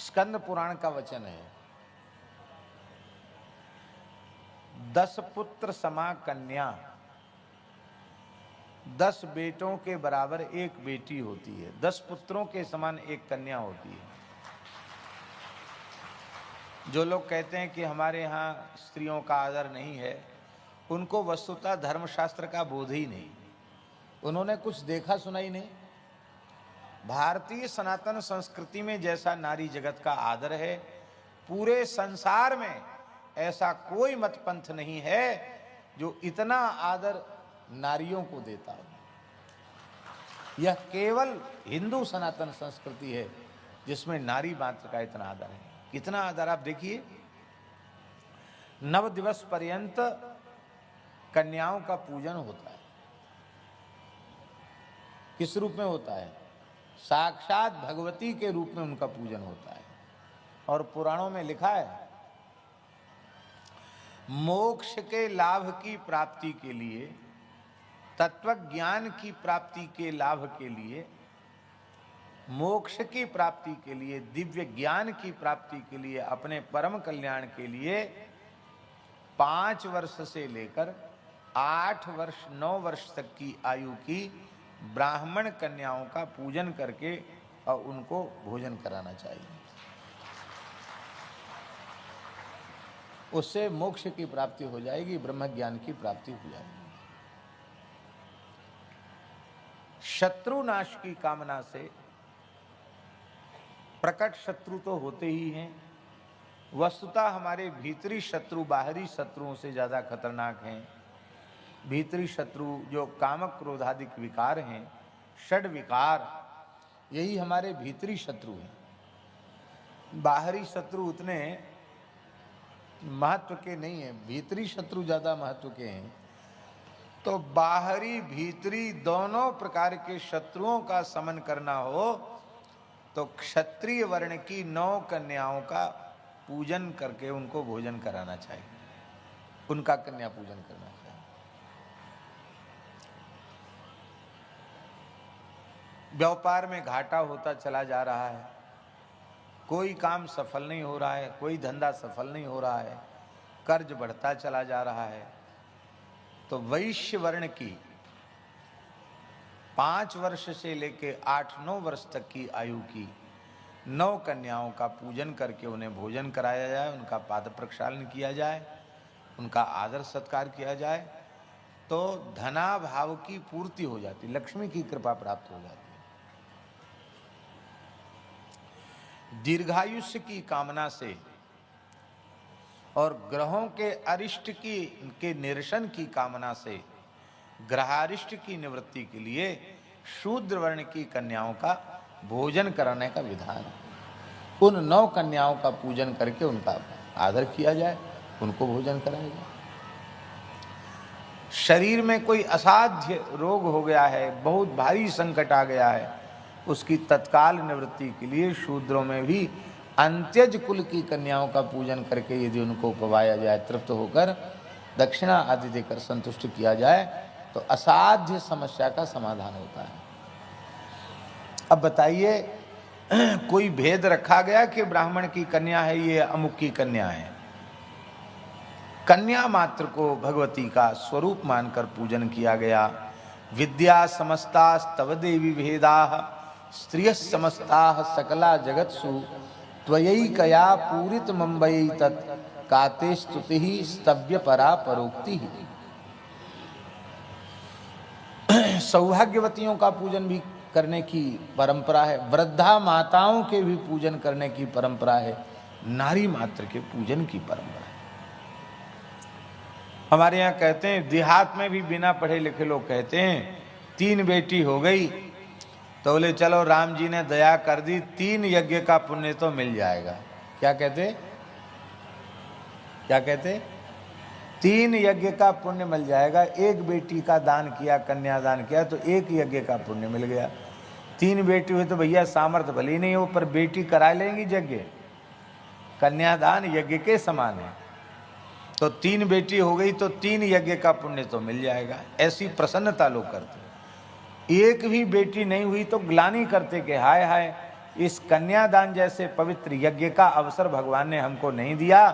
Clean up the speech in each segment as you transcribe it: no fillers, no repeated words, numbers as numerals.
स्कंद पुराण का वचन है, 10 पुत्र समा कन्या, 10 बेटों के बराबर एक बेटी होती है, 10 पुत्रों के समान एक कन्या होती है। जो लोग कहते हैं कि हमारे यहाँ स्त्रियों का आदर नहीं है, उनको वस्तुतः धर्मशास्त्र का बोध ही नहीं, उन्होंने कुछ देखा सुना ही नहीं। भारतीय सनातन संस्कृति में जैसा नारी जगत का आदर है, पूरे संसार में ऐसा कोई मत पंथ नहीं है जो इतना आदर नारियों को देता हो। यह केवल हिंदू सनातन संस्कृति है जिसमें नारी मात्र का इतना आदर है। कितना आदर आप देखिए, 9 दिवस पर्यंत कन्याओं का पूजन होता है। किस रूप में होता है? साक्षात भगवती के रूप में उनका पूजन होता है। और पुराणों में लिखा है, मोक्ष के लाभ की प्राप्ति के लिए, तत्व ज्ञान की प्राप्ति के लाभ के लिए, मोक्ष की प्राप्ति के लिए, दिव्य ज्ञान की प्राप्ति के लिए, अपने परम कल्याण के लिए 5 वर्ष से लेकर 8 वर्ष 9 वर्ष तक की आयु की ब्राह्मण कन्याओं का पूजन करके और उनको भोजन कराना चाहिए। उससे मोक्ष की प्राप्ति हो जाएगी, ब्रह्म ज्ञान की प्राप्ति हो जाएगी। शत्रु नाश की कामना से, प्रकट शत्रु तो होते ही हैं, वस्तुतः हमारे भीतरी शत्रु बाहरी शत्रुओं से ज्यादा खतरनाक हैं। भीतरी शत्रु जो कामक क्रोधादिक विकार हैं, षड विकार, यही हमारे भीतरी शत्रु हैं। बाहरी शत्रु उतने महत्व के नहीं हैं, भीतरी शत्रु ज्यादा महत्व के हैं। तो बाहरी भीतरी दोनों प्रकार के शत्रुओं का समन करना हो तो क्षत्रिय वर्ण की 9 कन्याओं का पूजन करके उनको भोजन कराना चाहिए, उनका कन्या पूजन करना चाहिए। व्यापार में घाटा होता चला जा रहा है, कोई काम सफल नहीं हो रहा है, कोई धंधा सफल नहीं हो रहा है, कर्ज बढ़ता चला जा रहा है, तो वैश्य वर्ण की 5 वर्ष से लेके 8-9 वर्ष तक की आयु की 9 कन्याओं का पूजन करके उन्हें भोजन कराया जाए, उनका पाद प्रक्षालन किया जाए, उनका आदर सत्कार किया जाए, तो धनाभाव की पूर्ति हो जाती, लक्ष्मी की कृपा प्राप्त हो जाती। दीर्घायुष्य की कामना से और ग्रहों के अरिष्ट के निरसन की कामना से, ग्रहारिष्ट की निवृत्ति के लिए शूद्र वर्ण की कन्याओं का भोजन कराने का विधान है। उन 9 कन्याओं का पूजन करके उनका आदर किया जाए, उनको भोजन कराया जाए। शरीर में कोई असाध्य रोग हो गया है, बहुत भारी संकट आ गया है, उसकी तत्काल निवृत्ति के लिए शूद्रों में भी अंत्यज कुल की कन्याओं का पूजन करके यदि उनको उपवाया जाए, तृप्त होकर दक्षिणा आदि देकर संतुष्ट किया जाए, तो असाध्य समस्या का समाधान होता है। अब बताइए, कोई भेद रखा गया कि ब्राह्मण की कन्या है, ये अमुक की कन्या है? कन्या मात्र को भगवती का स्वरूप मानकर पूजन किया गया। विद्या समस्ता स्तव देवी भेदाः स्त्रियः समस्ताः सकला जगत्सु त्वयैकया पूरित मुंबई तत् काते स्तुति स्तव्य परा परोक्ति। सौभाग्यवतियों का पूजन भी करने की परंपरा है, वृद्धा माताओं के भी पूजन करने की परंपरा है, नारी मात्र के पूजन की परंपरा है। हमारे यहाँ कहते हैं, देहात में भी बिना पढ़े लिखे लोग कहते हैं 3 बेटी हो गई तो बोले चलो राम जी ने दया कर दी, 3 यज्ञ का पुण्य तो मिल जाएगा। क्या कहते? 3 यज्ञ का पुण्य मिल जाएगा। एक बेटी का दान किया, कन्यादान किया तो 1 यज्ञ का पुण्य मिल गया। 3 बेटी हुई तो भैया सामर्थ्य भले ही नहीं हो, पर बेटी करा लेंगी यज्ञ, कन्यादान यज्ञ के समान है। तो 3 बेटी हो गई तो 3 यज्ञ का पुण्य तो मिल जाएगा। ऐसी प्रसन्नता लोग करते। एक भी बेटी नहीं हुई तो ग्लानि करते कि हाय हाय इस कन्यादान जैसे पवित्र यज्ञ का अवसर भगवान ने हमको नहीं दिया,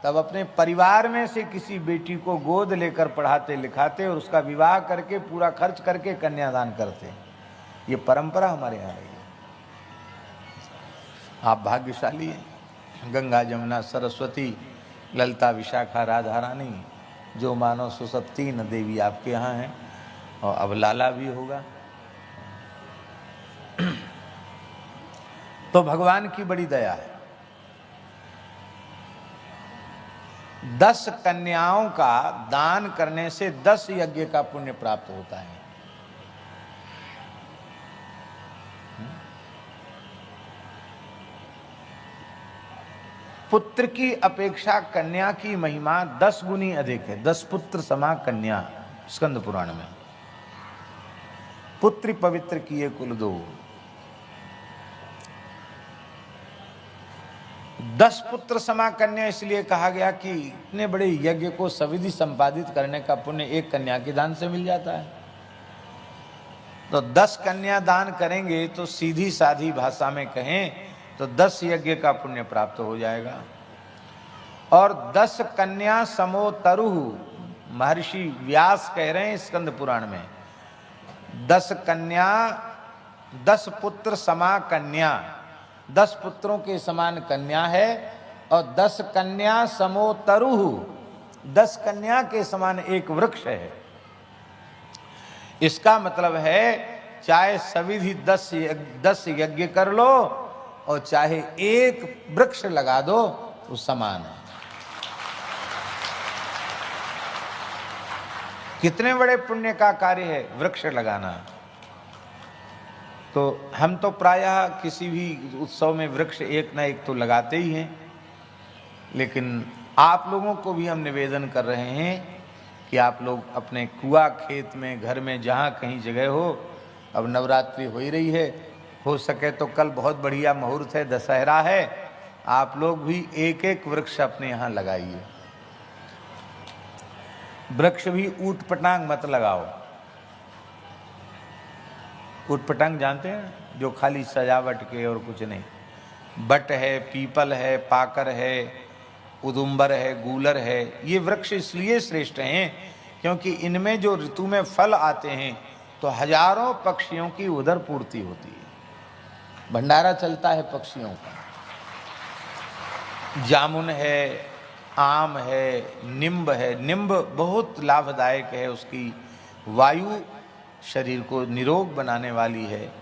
तब अपने परिवार में से किसी बेटी को गोद लेकर पढ़ाते लिखाते और उसका विवाह करके पूरा खर्च करके कन्यादान करते। ये परंपरा हमारे यहाँ रही है। आप भाग्यशाली हैं। गंगा जमुना सरस्वती ललिता विशाखा राधा रानी जो मानो सो सब 3 देवी आपके यहाँ हैं, और अब लाला भी होगा। तो भगवान की बड़ी दया है। 10 कन्याओं का दान करने से 10 यज्ञ का पुण्य प्राप्त होता है। पुत्र की अपेक्षा कन्या की महिमा 10 गुनी अधिक है। 10 पुत्र समा कन्या, स्कंद पुराण में। पुत्री पवित्र किए कुल 2। 10 पुत्र समा कन्या इसलिए कहा गया कि इतने बड़े यज्ञ को सविधि संपादित करने का पुण्य एक कन्या के दान से मिल जाता है। तो 10 कन्या दान करेंगे तो सीधी साधी भाषा में कहें तो 10 यज्ञ का पुण्य प्राप्त हो जाएगा। और 10 कन्या समो तरुः, महर्षि व्यास कह रहे हैं स्कंद पुराण में, 10 कन्या 10 पुत्र समा कन्या, 10 पुत्रों के समान कन्या है। और 10 कन्या समो तरुः, 10 कन्या के समान एक वृक्ष है। इसका मतलब है चाहे सविधि 10 यज्ञ कर लो और चाहे एक वृक्ष लगा दो तो समान है। कितने बड़े पुण्य का कार्य है वृक्ष लगाना। तो हम तो प्रायः किसी भी उत्सव में वृक्ष एक ना एक तो लगाते ही हैं, लेकिन आप लोगों को भी हम निवेदन कर रहे हैं कि आप लोग अपने कुआ खेत में, घर में, जहाँ कहीं जगह हो, अब नवरात्रि हो ही रही है, हो सके तो कल बहुत बढ़िया मुहूर्त है, दशहरा है, आप लोग भी एक एक वृक्ष अपने यहाँ लगाइए। वृक्ष भी ऊट पटांग मत लगाओ। ऊट पटांग जानते हैं, जो खाली सजावट के और कुछ नहीं। बट है, पीपल है, पाकर है, उदुम्बर है, गूलर है। ये वृक्ष इसलिए श्रेष्ठ हैं क्योंकि इनमें जो ऋतु में फल आते हैं तो हजारों पक्षियों की उदर पूर्ति होती है, भंडारा चलता है पक्षियों का। जामुन है, आम है, नींब है। नींब बहुत लाभदायक है, उसकी वायु शरीर को निरोग बनाने वाली है।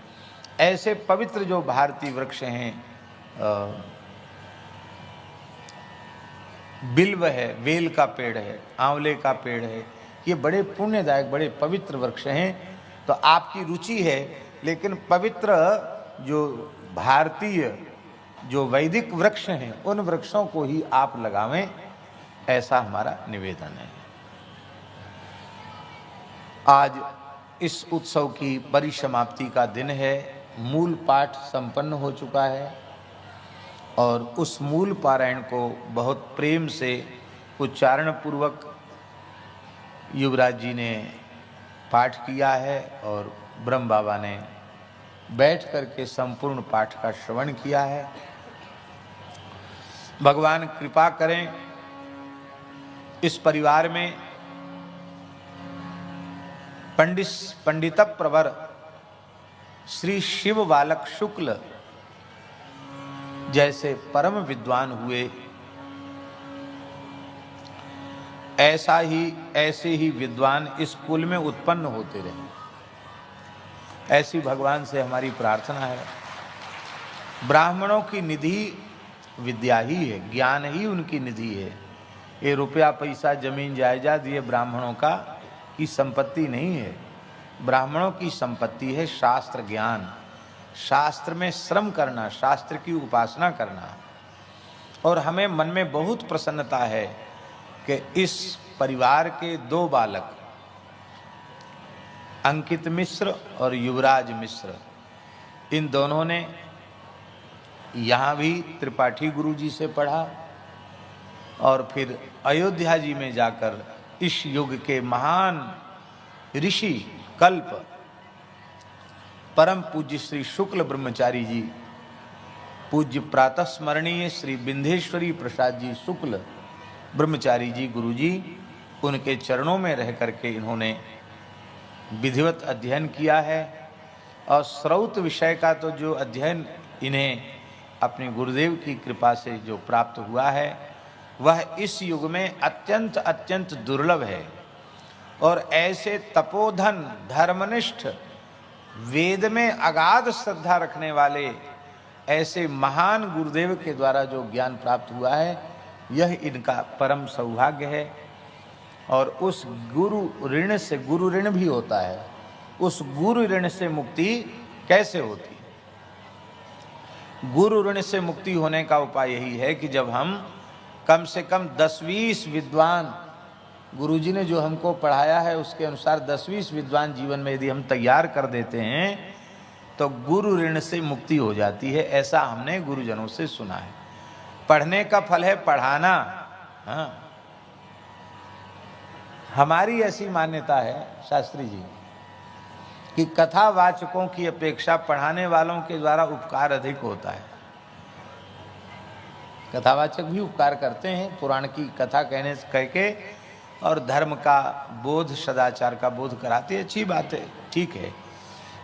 ऐसे पवित्र जो भारतीय वृक्ष हैं, बिल्व है, बेल का पेड़ है, आंवले का पेड़ है, ये बड़े पुण्यदायक, बड़े पवित्र वृक्ष हैं। तो आपकी रुचि है, लेकिन पवित्र जो भारतीय जो वैदिक वृक्ष हैं उन वृक्षों को ही आप लगावें, ऐसा हमारा निवेदन है। आज इस उत्सव की परिसमाप्ति का दिन है। मूल पाठ संपन्न हो चुका है और उस मूल पारायण को बहुत प्रेम से उच्चारण पूर्वक युवराज जी ने पाठ किया है और ब्रह्म बाबा ने बैठ करके संपूर्ण पाठ का श्रवण किया है। भगवान कृपा करें, इस परिवार में पंडित प्रवर श्री शिव बालक शुक्ल जैसे परम विद्वान हुए, ऐसे ही विद्वान इस कुल में उत्पन्न होते रहे, ऐसी भगवान से हमारी प्रार्थना है। ब्राह्मणों की निधि विद्या ही है, ज्ञान ही उनकी निधि है। ये रुपया पैसा जमीन जायदाद ये ब्राह्मणों की संपत्ति नहीं है। ब्राह्मणों की संपत्ति है शास्त्र ज्ञान, शास्त्र में श्रम करना, शास्त्र की उपासना करना। और हमें मन में बहुत प्रसन्नता है कि इस परिवार के 2 बालक अंकित मिश्र और युवराज मिश्र, इन दोनों ने यहाँ भी त्रिपाठी गुरु जी से पढ़ा और फिर अयोध्या जी में जाकर इस युग के महान ऋषि कल्प परम पूज्य श्री शुक्ल ब्रह्मचारी जी पूज्य प्रातः स्मरणीय श्री विंध्येश्वरी प्रसाद जी शुक्ल ब्रह्मचारी जी गुरु जी, उनके चरणों में रह करके इन्होंने विधिवत अध्ययन किया है। और श्रौत विषय का तो जो अध्ययन इन्हें अपने गुरुदेव की कृपा से जो प्राप्त हुआ है वह इस युग में अत्यंत अत्यंत दुर्लभ है। और ऐसे तपोधन धर्मनिष्ठ वेद में अगाध श्रद्धा रखने वाले ऐसे महान गुरुदेव के द्वारा जो ज्ञान प्राप्त हुआ है यह इनका परम सौभाग्य है। और उस गुरु ऋण से, गुरु ऋण भी होता है, उस गुरु ऋण से मुक्ति कैसे होती? गुरु ऋण से मुक्ति होने का उपाय यही है कि जब हम कम से कम 10-20 विद्वान, गुरुजी ने जो हमको पढ़ाया है उसके अनुसार 10-20 विद्वान जीवन में यदि हम तैयार कर देते हैं तो गुरु ऋण से मुक्ति हो जाती है। ऐसा हमने गुरुजनों से सुना है। पढ़ने का फल है पढ़ाना। हाँ, हमारी ऐसी मान्यता है शास्त्री जी कि कथावाचकों की अपेक्षा पढ़ाने वालों के द्वारा उपकार अधिक होता है। कथावाचक भी उपकार करते हैं, पुराण की कथा कह के और धर्म का बोध, सदाचार का बोध कराते, अच्छी बात है, ठीक है।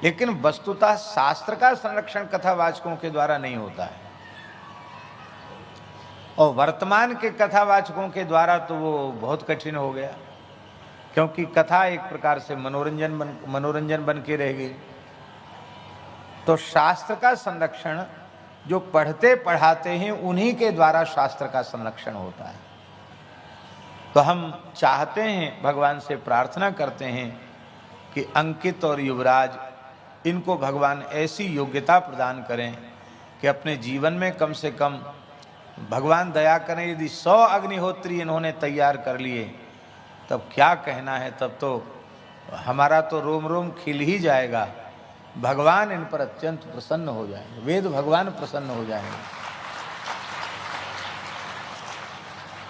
लेकिन वस्तुतः शास्त्र का संरक्षण कथावाचकों के द्वारा नहीं होता है। और वर्तमान के कथावाचकों के द्वारा तो वो बहुत कठिन हो गया, क्योंकि कथा एक प्रकार से मनोरंजन बन के रह गई। तो शास्त्र का संरक्षण जो पढ़ते पढ़ाते हैं उन्हीं के द्वारा शास्त्र का संरक्षण होता है। तो हम चाहते हैं, भगवान से प्रार्थना करते हैं कि अंकित और युवराज, इनको भगवान ऐसी योग्यता प्रदान करें कि अपने जीवन में कम से कम भगवान दया करें। यदि 100 अग्निहोत्री इन्होंने तैयार कर लिए तब क्या कहना है, तब तो हमारा तो रोम रोम खिल ही जाएगा। भगवान इन पर अत्यंत प्रसन्न हो जाएंगे, वेद भगवान प्रसन्न हो जाएंगे।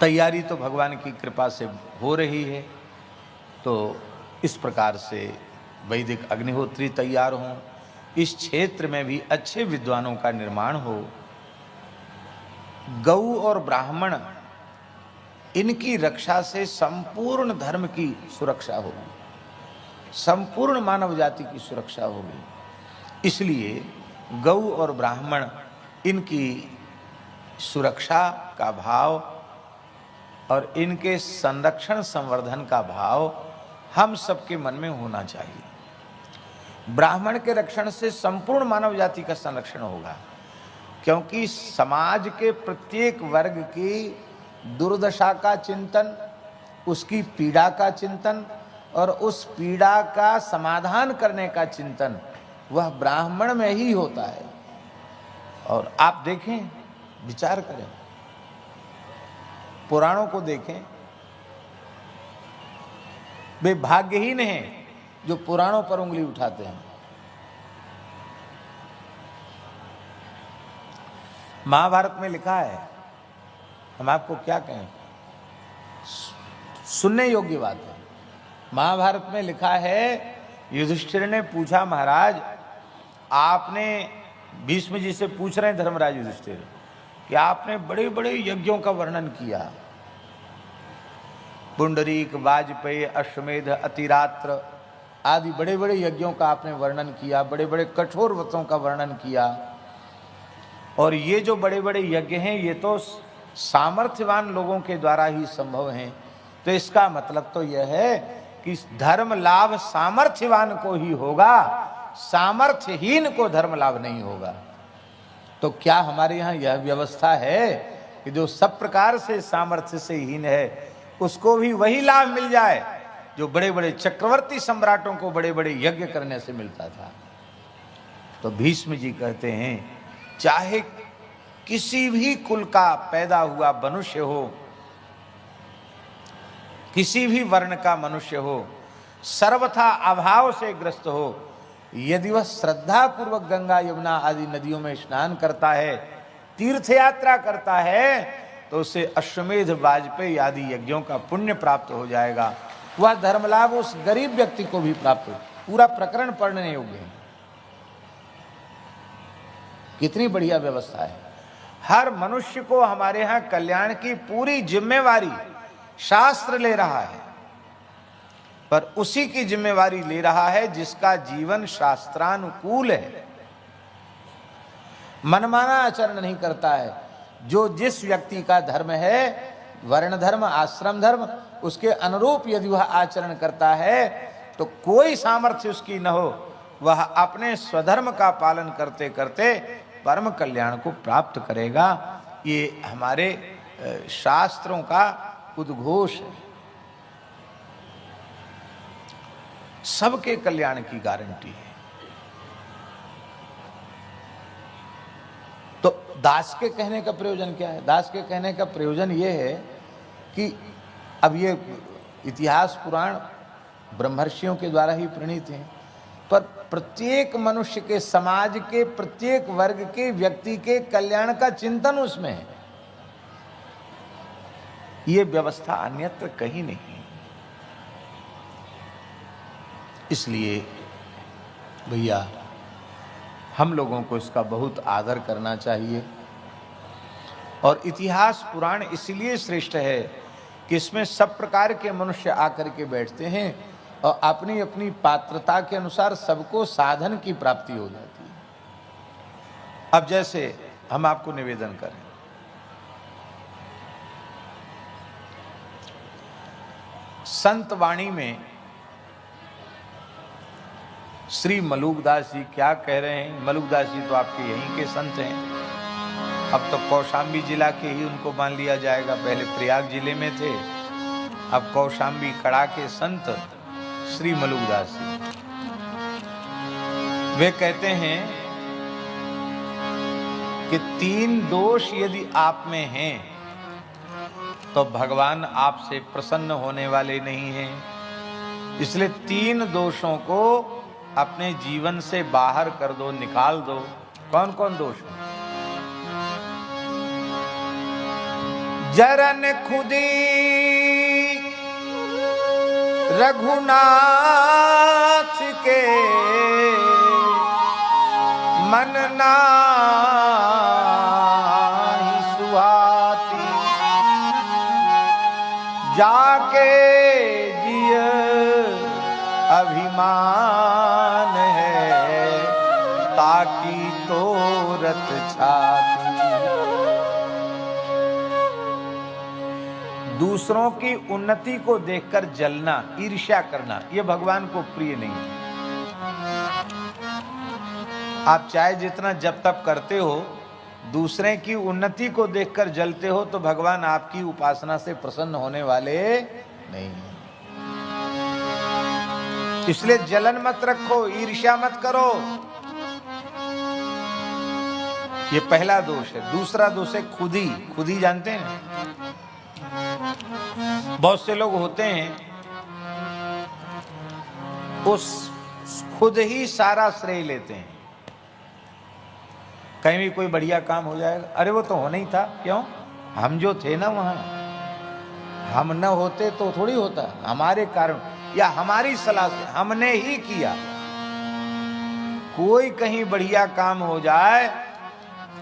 तैयारी तो भगवान की कृपा से हो रही है। तो इस प्रकार से वैदिक अग्निहोत्री तैयार हों, इस क्षेत्र में भी अच्छे विद्वानों का निर्माण हो। गौ और ब्राह्मण, इनकी रक्षा से संपूर्ण धर्म की सुरक्षा होगी, संपूर्ण मानव जाति की सुरक्षा होगी। इसलिए गौ और ब्राह्मण, इनकी सुरक्षा का भाव और इनके संरक्षण संवर्धन का भाव हम सबके मन में होना चाहिए। ब्राह्मण के रक्षण से संपूर्ण मानव जाति का संरक्षण होगा, क्योंकि समाज के प्रत्येक वर्ग की दुर्दशा का चिंतन, उसकी पीड़ा का चिंतन और उस पीड़ा का समाधान करने का चिंतन वह ब्राह्मण में ही होता है। और आप देखें, विचार करें, पुराणों को देखें, वे भाग्यहीन हैं जो पुराणों पर उंगली उठाते हैं। महाभारत में लिखा है, हम आपको क्या कहें, सुनने योग्य बात है। महाभारत में लिखा है, युधिष्ठिर ने पूछा, महाराज आपने, भीष्म जी से पूछ रहे हैं धर्मराज युधिष्ठिर, कि आपने बड़े बड़े यज्ञों का वर्णन किया, पुंडरीक, वाजपेयी, अश्वमेध, अतिरात्र आदि बड़े बड़े यज्ञों का आपने वर्णन किया, बड़े बड़े कठोर व्रतों का वर्णन किया। और ये जो बड़े बड़े यज्ञ हैं ये तो सामर्थ्यवान लोगों के द्वारा ही संभव हैं। तो इसका मतलब तो यह है कि धर्म लाभ सामर्थ्यवान को ही होगा, सामर्थ्यहीन को धर्म लाभ नहीं होगा। तो क्या हमारे यहाँ यह व्यवस्था है कि जो सब प्रकार से सामर्थ्य से हीन है उसको भी वही लाभ मिल जाए जो बड़े बड़े चक्रवर्ती सम्राटों को बड़े बड़े यज्ञ करने से मिलता था? तो भीष्म जी कहते हैं, चाहे किसी भी कुल का पैदा हुआ मनुष्य हो, किसी भी वर्ण का मनुष्य हो, सर्वथा अभाव से ग्रस्त हो, यदि वह श्रद्धा पूर्वक गंगा यमुना आदि नदियों में स्नान करता है, तीर्थ यात्रा करता है, तो उसे अश्वमेध, वाजपेयी आदि यज्ञों का पुण्य प्राप्त हो जाएगा। वह धर्म लाभ उस गरीब व्यक्ति को भी प्राप्त हो। पूरा प्रकरण पढ़ने योग्य है। कितनी बढ़िया व्यवस्था है। हर मनुष्य को हमारे यहाँ कल्याण की पूरी जिम्मेवारी शास्त्र ले रहा है, पर उसी की जिम्मेवारी ले रहा है जिसका जीवन शास्त्रानुकूल है, मनमाना आचरण नहीं करता है। जो जिस व्यक्ति का धर्म है, वर्ण धर्म, आश्रम धर्म, उसके अनुरूप यदि वह आचरण करता है तो कोई सामर्थ्य उसकी न हो, वह अपने स्वधर्म का पालन करते करते परम कल्याण को प्राप्त करेगा। ये हमारे शास्त्रों का उद्घोष है, सबके कल्याण की गारंटी है। तो दास के कहने का प्रयोजन क्या है? दास के कहने का प्रयोजन ये है कि अब ये इतिहास पुराण ब्रह्मर्षियों के द्वारा ही प्रणीत हैं, पर प्रत्येक मनुष्य के, समाज के प्रत्येक वर्ग के व्यक्ति के कल्याण का चिंतन उसमें है। ये व्यवस्था अन्यत्र कहीं नहीं है। इसलिए भैया हम लोगों को इसका बहुत आदर करना चाहिए। और इतिहास पुराण इसलिए श्रेष्ठ है कि इसमें सब प्रकार के मनुष्य आकर के बैठते हैं और अपनी अपनी पात्रता के अनुसार सबको साधन की प्राप्ति हो जाती है। अब जैसे हम आपको निवेदन करें, संत वाणी में श्री मलुकदास जी क्या कह रहे हैं? मलुकदास जी तो आपके यहीं के संत हैं, अब तो कौशाम्बी जिला के ही उनको मान लिया जाएगा। पहले प्रयाग जिले में थे, अब कौशाम्बी कड़ा के संत श्री मलुकदास जी। वे कहते हैं कि 3 दोष यदि आप में हैं तो भगवान आपसे प्रसन्न होने वाले नहीं हैं। इसलिए 3 दोषों को अपने जीवन से बाहर कर दो, निकाल दो। कौन कौन दोष? जरन खुदी रघुनाथ के मन नाहि सुहाती, जाके जिय अभिमान है, ताकि तोरत छाती। दूसरों की उन्नति को देखकर जलना, ईर्ष्या करना, यह भगवान को प्रिय नहीं है। आप चाहे जितना जप तप करते हो, दूसरे की उन्नति को देखकर जलते हो तो भगवान आपकी उपासना से प्रसन्न होने वाले नहीं है। इसलिए जलन मत रखो, ईर्ष्या मत करो। ये पहला दोष है। दूसरा दोष है खुदी। खुदी जानते हैं? बहुत से लोग होते हैं उस खुद ही सारा श्रेय लेते हैं। कहीं भी कोई बढ़िया काम हो जाएगा, अरे वो तो होना ही था। क्यों? हम जो थे ना वहां, हम न होते तो थोड़ी होता, हमारे कारण या हमारी सलाह से हमने ही किया। कोई कहीं बढ़िया काम हो जाए,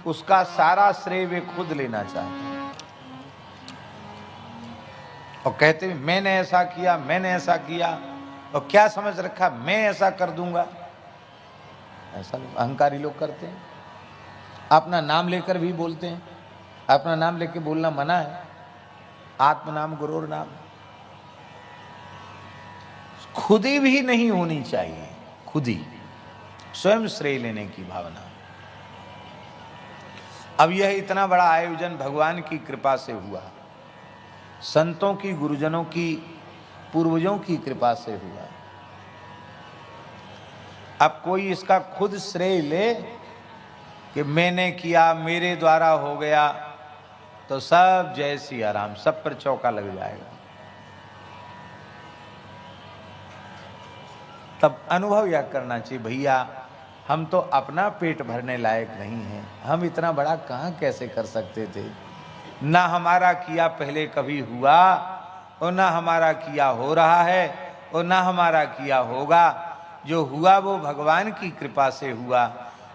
उसका सारा श्रेय वे खुद लेना चाहते हैं और कहते हैं मैंने ऐसा किया, मैंने ऐसा किया, और क्या समझ रखा मैं ऐसा कर दूंगा। ऐसा लोग, अहंकारी लोग करते हैं। अपना नाम लेकर भी बोलते हैं। अपना नाम लेकर बोलना मना है। आत्म नाम गुरुर नाम। खुदी भी नहीं होनी चाहिए। खुदी, स्वयं श्रेय लेने की भावना। अब यह इतना बड़ा आयोजन भगवान की कृपा से हुआ, संतों की, गुरुजनों की, पूर्वजों की कृपा से हुआ। अब कोई इसका खुद श्रेय ले कि मैंने किया, मेरे द्वारा हो गया, तो सब जय सिया राम, सब पर चौका लग जाएगा। तब अनुभव यह करना चाहिए, भैया हम तो अपना पेट भरने लायक नहीं हैं, हम इतना बड़ा कहाँ कैसे कर सकते थे। ना हमारा किया पहले कभी हुआ, और ना हमारा किया हो रहा है, और ना हमारा किया होगा। जो हुआ वो भगवान की कृपा से हुआ,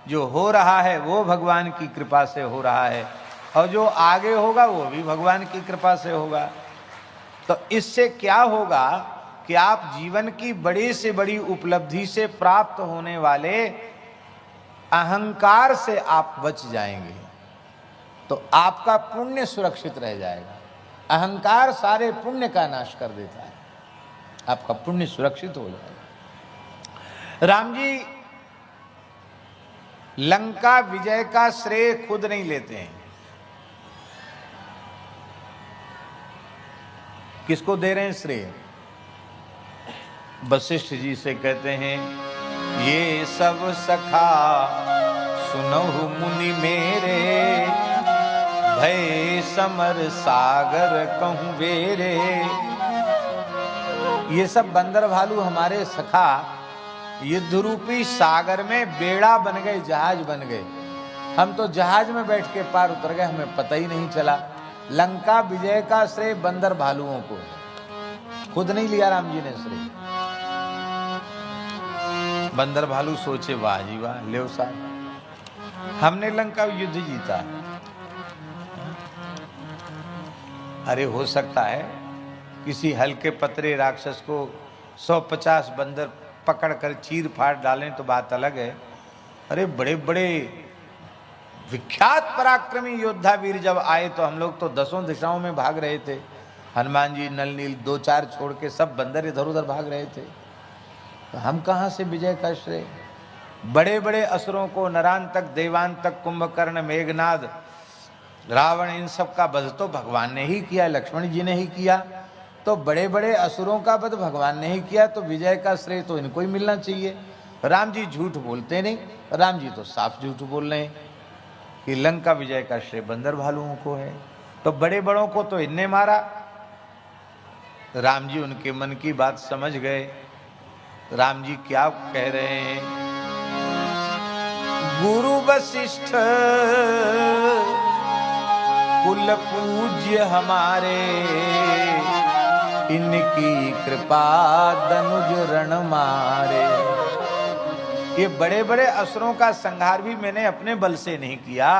जो हो रहा है वो भगवान की कृपा से हो रहा है। और जो आगे होगा वो भी भगवान की कृपा से होगा। तो इससे क्या होगा कि आप जीवन की बड़ी से बड़ी उपलब्धि से प्राप्त होने वाले अहंकार से आप बच जाएंगे, तो आपका पुण्य सुरक्षित रह जाएगा। अहंकार सारे पुण्य का नाश कर देता है, आपका पुण्य सुरक्षित हो जाएगा। राम जी लंका विजय का श्रेय खुद नहीं लेते हैं, किसको दे रहे हैं श्रेय? वशिष्ठ जी से कहते हैं, ये सब सखा सुनहु मुनि मेरे, भय समर सागर कहूं बेरे। ये सब बंदर भालू हमारे सखा युद्ध रूपी सागर में बेड़ा बन गए, जहाज बन गए। हम तो जहाज में बैठ के पार उतर गए, हमें पता ही नहीं चला। लंका विजय का श्रेय बंदर भालुओं को, खुद नहीं लिया राम जी ने श्रेय। बंदर भालू सोचे वाह जी वाह, ले साहब हमने लंका युद्ध जीता है। अरे हो सकता है किसी हल्के पतरे राक्षस को 150 बंदर पकड़कर चीर फाड़ डालें तो बात अलग है। अरे बड़े बड़े विख्यात पराक्रमी योद्धा वीर जब आए तो हम लोग तो दसों दिशाओं में भाग रहे थे। हनुमान जी नल नील 2-4 छोड़ के सब बंदर इधर उधर भाग रहे थे, तो हम कहाँ से विजय का श्रेय? बड़े बड़े असुरों को नरांतक देवांतक कुंभकर्ण मेघनाद रावण इन सब का वध तो भगवान ने ही किया, लक्ष्मण जी ने ही किया। तो बड़े बड़े असुरों का वध भगवान ने ही किया, तो विजय का श्रेय तो इनको ही मिलना चाहिए। राम जी झूठ बोलते नहीं, राम जी तो साफ झूठ बोल रहे हैं कि लंका विजय का श्रेय बंदर भालुओं को है। तो बड़े बड़ों को तो इनने मारा। राम जी उनके मन की बात समझ गए। राम जी क्या कह रहे हैं? गुरु वशिष्ठ कुल पूज्य हमारे, इनकी कृपा दनुज रण मारे। ये बड़े बड़े असुरों का संहार भी मैंने अपने बल से नहीं किया,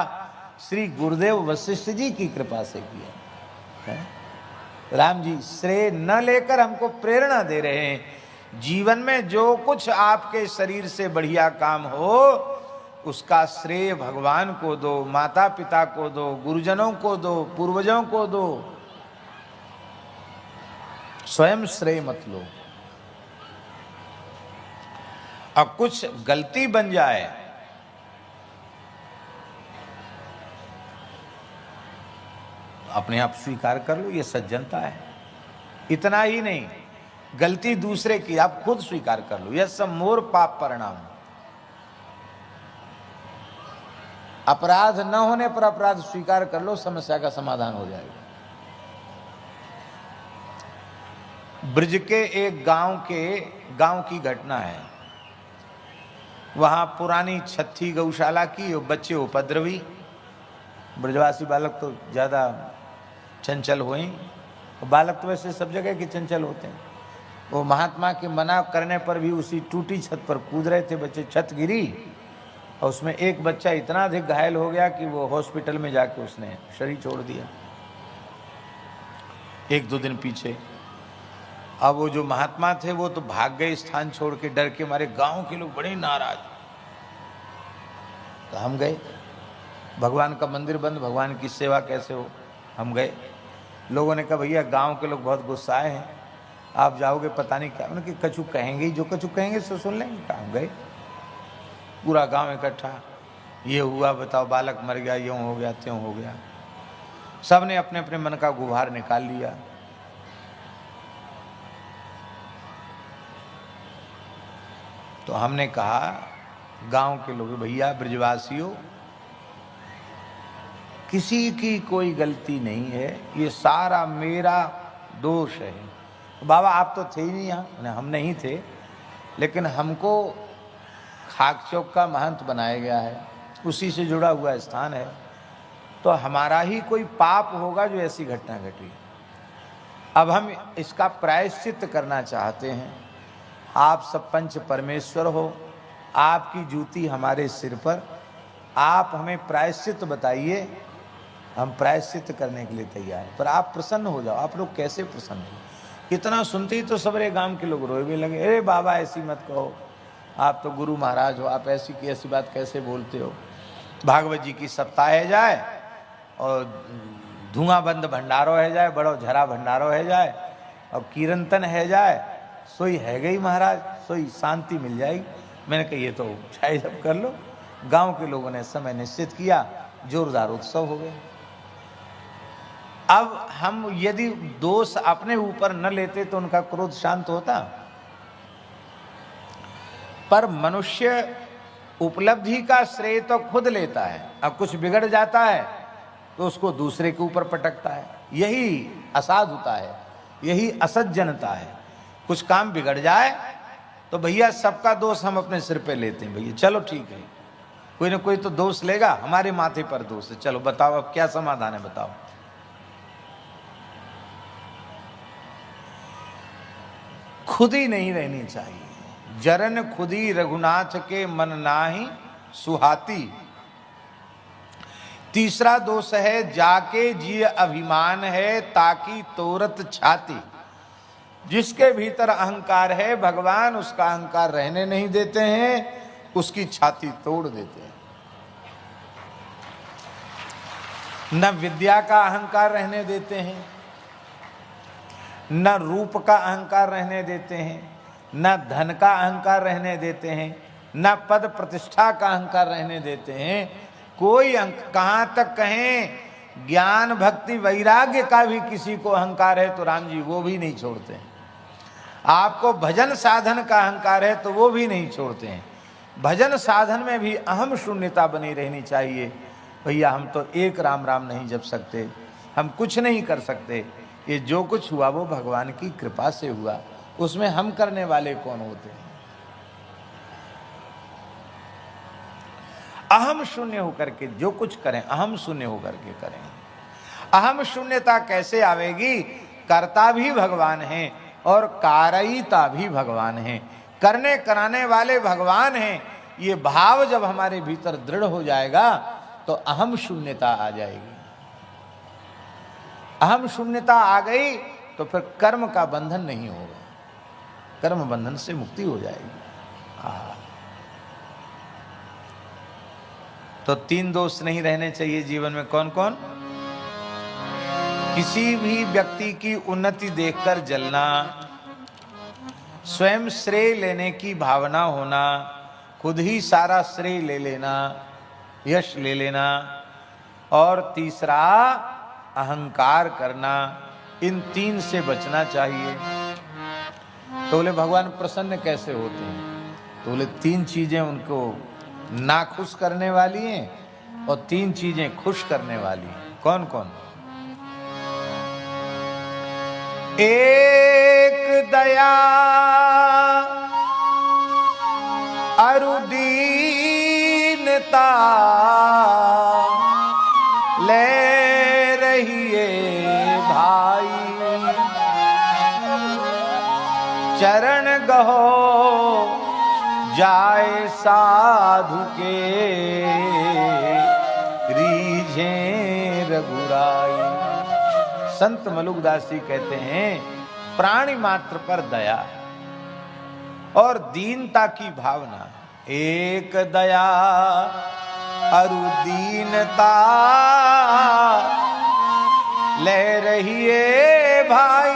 श्री गुरुदेव वशिष्ठ जी की कृपा से किया है। राम जी श्रेय न लेकर हमको प्रेरणा दे रहे हैं। जीवन में जो कुछ आपके शरीर से बढ़िया काम हो उसका श्रेय भगवान को दो, माता पिता को दो, गुरुजनों को दो, पूर्वजों को दो, स्वयं श्रेय मत लो। अब कुछ गलती बन जाए अपने आप स्वीकार कर लो, ये सज्जनता है। इतना ही नहीं, गलती दूसरे की आप खुद स्वीकार कर लो, यह सब मोर पाप परिणाम। अपराध न होने पर अपराध स्वीकार कर लो, समस्या का समाधान हो जाएगा। ब्रज के एक गांव की घटना है। वहां पुरानी छत्ती गौशाला की बच्चे उपद्रवी, ब्रजवासी बालक तो ज्यादा चंचल हुए। बालक तो वैसे सब जगह के चंचल होते हैं। वो महात्मा के मना करने पर भी उसी टूटी छत पर कूद रहे थे बच्चे। छत गिरी और उसमें एक बच्चा इतना अधिक घायल हो गया कि वो हॉस्पिटल में जाके उसने शरीर छोड़ दिया 1-2 दिन पीछे। अब वो जो महात्मा थे वो तो भाग गए स्थान छोड़ के, डर के मारे। गांव के लोग बड़े नाराज। तो हम गए, भगवान का मंदिर बंद, भगवान की सेवा कैसे हो। हम गए, लोगों ने कहा भैया गांव के लोग बहुत गुस्साए हैं, आप जाओगे पता नहीं क्या। उन्होंने कहा कछु कहेंगे ही, जो कछु कहेंगे सो सुन लेंगे। हम गए, पूरा गांव इकट्ठा, ये हुआ बताओ, बालक मर गया, यूं हो गया, त्यों हो गया। सब ने अपने अपने मन का गुहार निकाल लिया। तो हमने कहा गांव के लोग, भैया ब्रजवासियों, किसी की कोई गलती नहीं है, ये सारा मेरा दोष है। बाबा आप तो थे ही नहीं यहाँ। हम नहीं थे, लेकिन हमको खाक चौक का महंत बनाया गया है, उसी से जुड़ा हुआ स्थान है, तो हमारा ही कोई पाप होगा जो ऐसी घटना घटी। अब हम इसका प्रायश्चित करना चाहते हैं। आप सब पंच परमेश्वर हो, आपकी जूती हमारे सिर पर, आप हमें प्रायश्चित बताइए हम प्रायश्चित करने के लिए तैयार हैं, पर आप प्रसन्न हो जाओ। आप लोग कैसे प्रसन्न हो? इतना सुनते ही तो सबरे गांव के लोग रोए भी लगे, अरे बाबा ऐसी मत कहो, आप तो गुरु महाराज हो, आप ऐसी की ऐसी बात कैसे बोलते हो। भागवत जी की सप्ताह है जाए और धुआं बंद भंडारो है जाए, बड़ो झरा भंडारो है जाए और कीर्तन है जाए, सोई है गई महाराज, सोई शांति मिल जाएगी। मैंने कहा ये तो चाहे सब कर लो। गांव के लोगों ने समय निश्चित किया, जोरदार उत्सव हो गए। अब हम यदि दोष अपने ऊपर न लेते तो उनका क्रोध शांत होता, पर मनुष्य उपलब्धि का श्रेय तो खुद लेता है। अब कुछ बिगड़ जाता है तो उसको दूसरे के ऊपर पटकता है, यही असाधुता है, यही असज्जनता है। कुछ काम बिगड़ जाए तो भैया सबका दोष हम अपने सिर पे लेते हैं, भैया चलो ठीक है, कोई ना कोई तो दोष लेगा, हमारे माथे पर दोष है, चलो बताओ अब क्या समाधान है, बताओ। खुदी नहीं रहनी चाहिए। जरन खुदी रघुनाथ के मन नाही सुहाती। तीसरा दोष है जाके जी अभिमान है ताकि तोरत छाती। जिसके भीतर अहंकार है भगवान उसका अहंकार रहने नहीं देते हैं, उसकी छाती तोड़ देते हैं। न विद्या का अहंकार रहने देते हैं, न रूप का अहंकार रहने देते हैं, न धन का अहंकार रहने देते हैं, न पद प्रतिष्ठा का अहंकार रहने देते हैं। कोई कहाँ तक कहें ज्ञान भक्ति वैराग्य का भी किसी को अहंकार है तो राम जी वो भी नहीं छोड़ते हैं। आपको भजन साधन का अहंकार है तो वो भी नहीं छोड़ते हैं। भजन साधन में भी अहम शून्यता बनी रहनी चाहिए। भैया हम तो एक राम राम नहीं जप सकते, हम कुछ नहीं कर सकते, ये जो कुछ हुआ वो भगवान की कृपा से हुआ, उसमें हम करने वाले कौन होते हैं। अहम शून्य होकर के जो कुछ करें अहम शून्य होकर के करें। अहम शून्यता कैसे आवेगी? कर्ता भी भगवान है और कारयिता भी भगवान है, करने कराने वाले भगवान हैं। ये भाव जब हमारे भीतर दृढ़ हो जाएगा तो अहम शून्यता आ जाएगी। अहम शून्यता आ गई तो फिर कर्म का बंधन नहीं होगा, कर्म बंधन से मुक्ति हो जाएगी। तो 3 दोष नहीं रहने चाहिए जीवन में। कौन कौन? किसी भी व्यक्ति की उन्नति देखकर जलना, स्वयं श्रेय लेने की भावना होना, खुद ही सारा श्रेय ले लेना, यश ले लेना, और तीसरा अहंकार करना। इन 3 से बचना चाहिए। तो बोले भगवान प्रसन्न कैसे होते हैं? तो बोले 3 चीजें उनको नाखुश करने वाली हैं और 3 चीजें खुश करने वाली हैं। कौन कौन? एक दया अरु दीनता ले रहिए भाई, चरण गहो जाए साधु के रीझे रघुराई। संत मलुकदास जी कहते हैं प्राणी मात्र पर दया और दीनता की भावना। एक दया अरु दीनता ले रहिए भाई,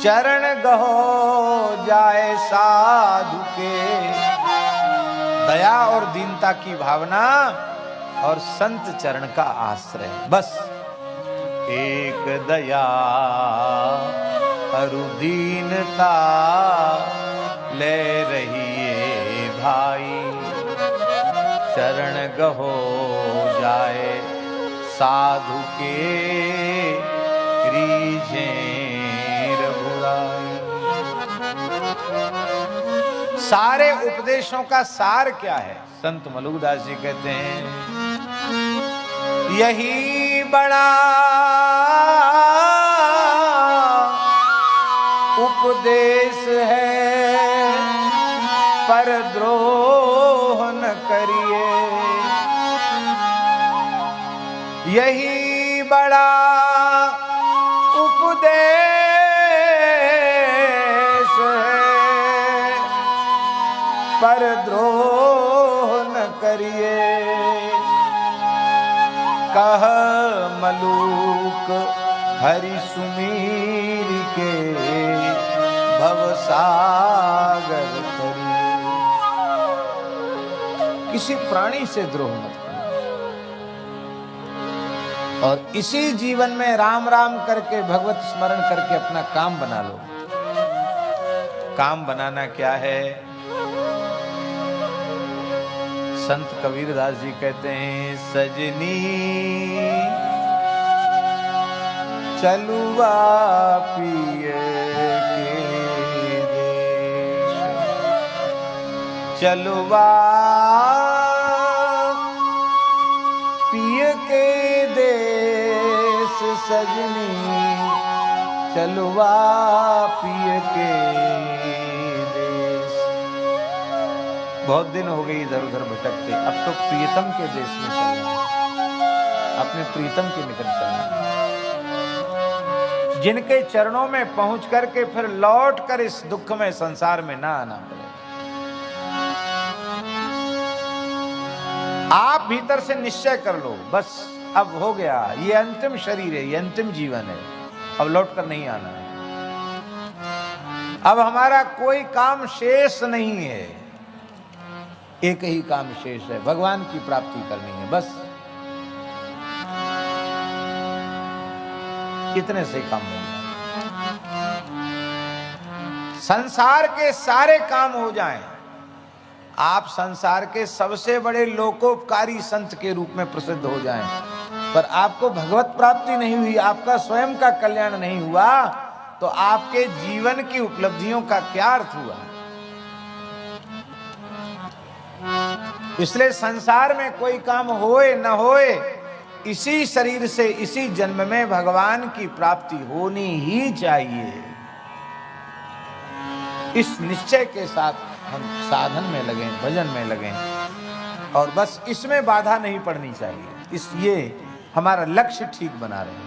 चरण गहो जाए साधु के। दया और दीनता की भावना और संत चरण का आश्रय, बस। एक दया अरु दीनता ले रहिए भाई, चरण गहो जाए साधु के रीझे रघुराई। सारे उपदेशों का सार क्या है? संत मलुकदास जी कहते हैं यही बड़ा उपदेश है, पर द्रोह न करिए। यही बड़ा उपदेश है, पर द्रोह न करिए। कह मलूक हरि सुमीर के भवसागर तरिए। किसी प्राणी से द्रोह मत करो और इसी जीवन में राम राम करके भगवत स्मरण करके अपना काम बना लो। काम बनाना क्या है? संत कबीरदास जी कहते हैं, सजनी चलुआ पिए के देश, चलुआ पिए के देश, सजनी चलुआ पिए के देश। बहुत दिन हो गए इधर उधर भटकते, अब तो प्रीतम के देश में चलना है, अपने प्रीतम के निकट चलना है, जिनके चरणों में पहुंच करके फिर लौट कर इस दुखमय संसार में ना आना पड़े। आप भीतर से निश्चय कर लो, बस अब हो गया, ये अंतिम शरीर है, ये अंतिम जीवन है, अब लौट कर नहीं आना है। अब हमारा कोई काम शेष नहीं है, एक ही काम शेष है, भगवान की प्राप्ति करनी है, बस इतने से काम हो जाए, संसार के सारे काम हो जाएं, आप संसार के सबसे बड़े लोकोपकारी संत के रूप में प्रसिद्ध हो जाएं, पर आपको भगवत प्राप्ति नहीं हुई, आपका स्वयं का कल्याण नहीं हुआ, तो आपके जीवन की उपलब्धियों का क्या अर्थ हुआ? इसलिए संसार में कोई काम होए न होए, इसी शरीर से इसी जन्म में भगवान की प्राप्ति होनी ही चाहिए। इस निश्चय के साथ हम साधन में लगें, भजन में लगें, और बस इसमें बाधा नहीं पड़नी चाहिए, इसलिए हमारा लक्ष्य ठीक बना रहे।